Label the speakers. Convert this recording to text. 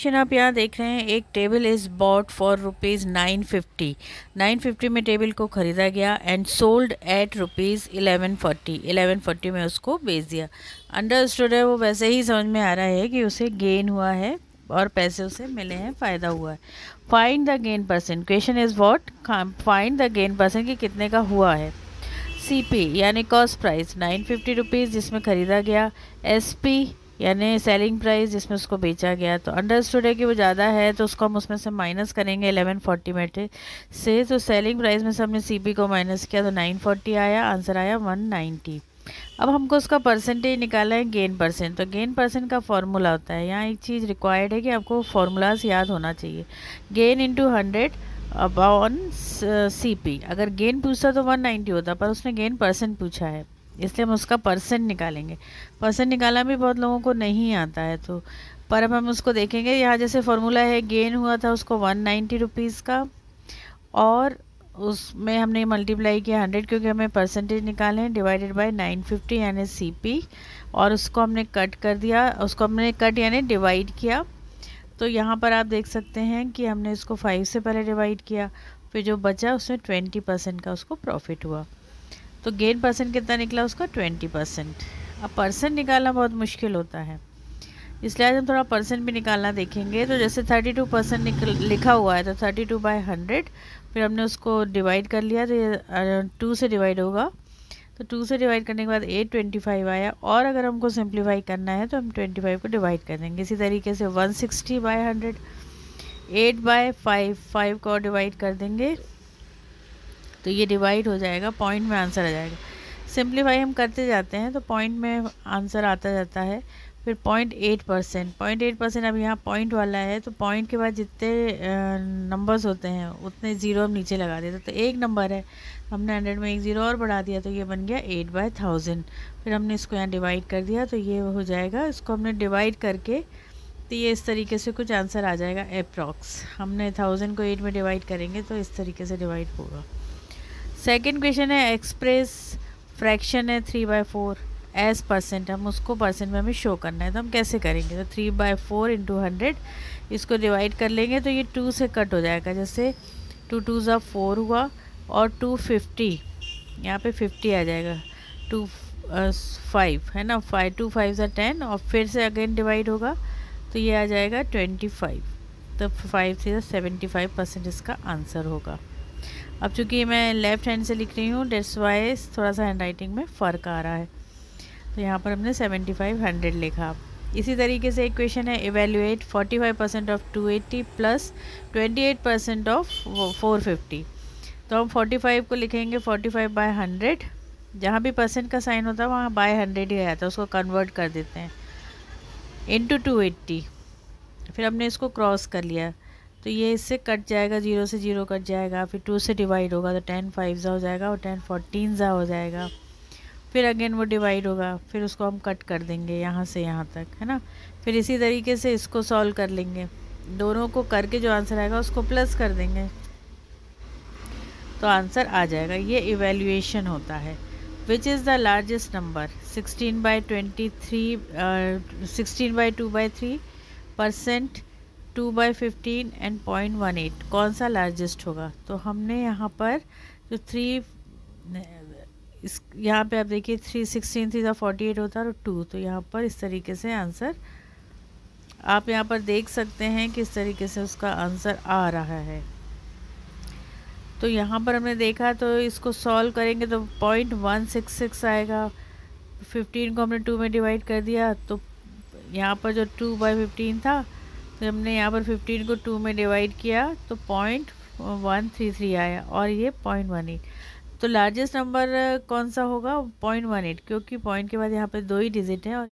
Speaker 1: Question आप यहाँ देख रहे हैं, एक table is bought for rupees 950। 950 में टेबल को ख़रीदा गया एंड सोल्ड एट रुपीज़ 1140। 1140 में उसको बेच दिया। अंडरस्टूड है, वो वैसे ही समझ में आ रहा है कि उसे गेन हुआ है और पैसे उसे मिले हैं, फ़ायदा हुआ है। Find the gain percent. Question is what, find the gain percent कि कितने का हुआ है। CP यानी कॉस्ट प्राइस 950 रुपीज़ जिसमें ख़रीदा गया। SP यानी सेलिंग प्राइस जिसमें उसको बेचा गया। तो अंडरस्टूड है कि वो ज़्यादा है तो उसको हम उसमें से माइनस करेंगे 1140 में से। तो सेलिंग प्राइस में से हमने CP को माइनस किया तो 940 आया, आंसर आया 190। अब हमको उसका परसेंटेज निकाला है, गेन परसेंट। तो गेन परसेंट का फॉर्मूला होता है, यहाँ एक चीज़ रिक्वायर्ड है कि आपको फार्मूलाज याद होना चाहिए। Gain into 100 upon CP। अगर गेन पूछता तो 190 होता, पर उसने गेन परसेंट पूछा है इसलिए हम उसका परसेंट निकालेंगे। परसेंट निकालना भी बहुत लोगों को नहीं आता है, तो पर अब हम उसको देखेंगे। यहाँ जैसे फॉर्मूला है, गेन हुआ था उसको 190 रुपीज़ का और उसमें हमने मल्टीप्लाई किया 100 क्योंकि हमें परसेंटेज निकाले हैं, डिवाइडेड बाय 950 यानी CP, और उसको हमने कट कर दिया, उसको हमने कट यानी डिवाइड किया। तो यहाँ पर आप देख सकते हैं कि हमने इसको 5 से पहले डिवाइड किया, फिर जो बचा उसमें 20% का उसको प्रॉफिट हुआ। तो गेन परसेंट कितना निकला उसका 20%। अब परसेंट निकालना बहुत मुश्किल होता है, इसलिए आज हम थोड़ा परसेंट भी निकालना देखेंगे। तो जैसे 32% लिखा हुआ है तो 32/100, फिर हमने उसको डिवाइड कर लिया तो ये 2 से डिवाइड होगा। तो 2 से डिवाइड करने के बाद 825 आया, और अगर हमको सिंप्लीफाई करना है तो हम 25 को डिवाइड कर देंगे। इसी तरीके से 160/100, 8/5, 5 को डिवाइड कर देंगे तो ये डिवाइड हो जाएगा, पॉइंट में आंसर आ जाएगा। सिंप्लीफाई हम करते जाते हैं तो पॉइंट में आंसर आता जाता है। फिर 0.8%, 0.8% अब यहाँ पॉइंट वाला है तो पॉइंट के बाद जितने नंबर्स होते हैं उतने ज़ीरो हम नीचे लगा देते। तो एक नंबर है, हमने 100 में एक ज़ीरो और बढ़ा दिया तो ये बन गया 8/1000। फिर हमने इसको यहाँ डिवाइड कर दिया तो ये हो जाएगा। इसको हमने डिवाइड करके तो ये इस तरीके से कुछ आंसर आ जाएगा अप्रॉक्स। हमने 1000 को 8 में डिवाइड करेंगे तो इस तरीके से डिवाइड होगा। सेकेंड क्वेश्चन है, एक्सप्रेस फ्रैक्शन है 3/4 एज परसेंट। हम उसको परसेंट में हमें शो करना है, तो हम कैसे करेंगे। तो 3/4 इंटू 100, इसको डिवाइड कर लेंगे तो ये 2 से कट हो जाएगा। जैसे 2 2 ज़ा 4 हुआ और 250, यहाँ पे 50 आ जाएगा। 2 5 है ना, 5 2 5 ज़ा 10 और फिर से अगेन डिवाइड होगा तो ये आ जाएगा 25। तो 5 से 75% इसका आंसर होगा। अब चूँकि मैं लेफ़्ट हैंड से लिख रही हूँ डेट्स वाई थोड़ा सा हैंड राइटिंग में फ़र्क आ रहा है, तो यहाँ पर हमने 7500 लिखा। इसी तरीके से एक क्वेश्चन है, इवेल्युएट 45% ऑफ 280 प्लस 28% ऑफ 450। तो हम 45 को लिखेंगे 45/100, जहाँ भी परसेंट का साइन होता है वहाँ by100 ही आता है, उसको कन्वर्ट कर देते हैं इंटू 280। फिर हमने इसको क्रॉस कर लिया तो ये इससे कट जाएगा, 0 से 0 कट जाएगा। फिर 2 से डिवाइड होगा तो 10 5 ज़ा हो जाएगा और 10 14 ज़ा हो जाएगा। फिर अगेन वो डिवाइड होगा, फिर उसको हम कट कर देंगे यहाँ से यहाँ तक, है ना। फिर इसी तरीके से इसको सॉल्व कर लेंगे, दोनों को करके जो आंसर आएगा उसको प्लस कर देंगे तो आंसर आ जाएगा। ये इवेल्युएशन होता है। Which is the largest number, 16/23, 16/2/3%, 2/15 and 0.18, कौन सा लार्जेस्ट होगा। तो हमने यहाँ पर जो 3, इस यहाँ पे आप देखिए 3 16 3 48 होता है और 2, तो यहाँ पर इस तरीके से आंसर आप यहाँ पर देख सकते हैं कि इस तरीके से उसका आंसर आ रहा है। तो यहाँ पर हमने देखा तो इसको सॉल्व करेंगे तो 0.166 आएगा। 15 को हमने 2 में डिवाइड कर दिया तो यहाँ पर जो 2/15 था तो हमने यहाँ पर 15 को 2 में डिवाइड किया तो 0.133 आया और ये 0.18। तो लार्जेस्ट नंबर कौन सा होगा, 0.18, क्योंकि पॉइंट के बाद यहाँ पे 2 ही डिजिट है और